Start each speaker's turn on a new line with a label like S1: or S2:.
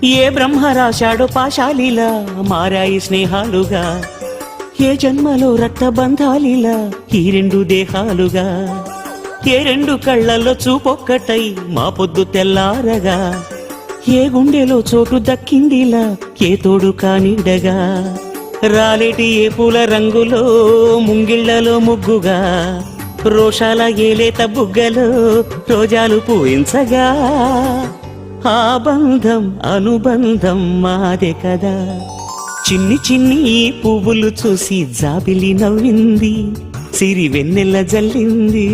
S1: ఏ బ్రహ్మ రాశాడో పాశాలిలా మారాయి స్నేహాలుగా, ఏ జన్మలో రక్తబంధాలిలా ఈ రెండు దేహాలుగా, ఏ రెండు కళ్ళల్లో చూపొక్కటై మా పొద్దు తెల్లారగా, ఏ గుండెలో చోటు దక్కిందిలా ఏ తోడు కానిడగా, రాలేటి ఏ పూల రంగులో ముంగిళ్లలో ముగ్గుగా, రోషాల ఏలేత బుగ్గలో రోజాలు పూయించగా, ఆ బంధం అనుబంధం మాదే కదా. చిన్ని చిన్ని ఈ పువ్వులు చూసి జాబిలి నవ్వింది, సిరి వెన్నెల జల్లింది.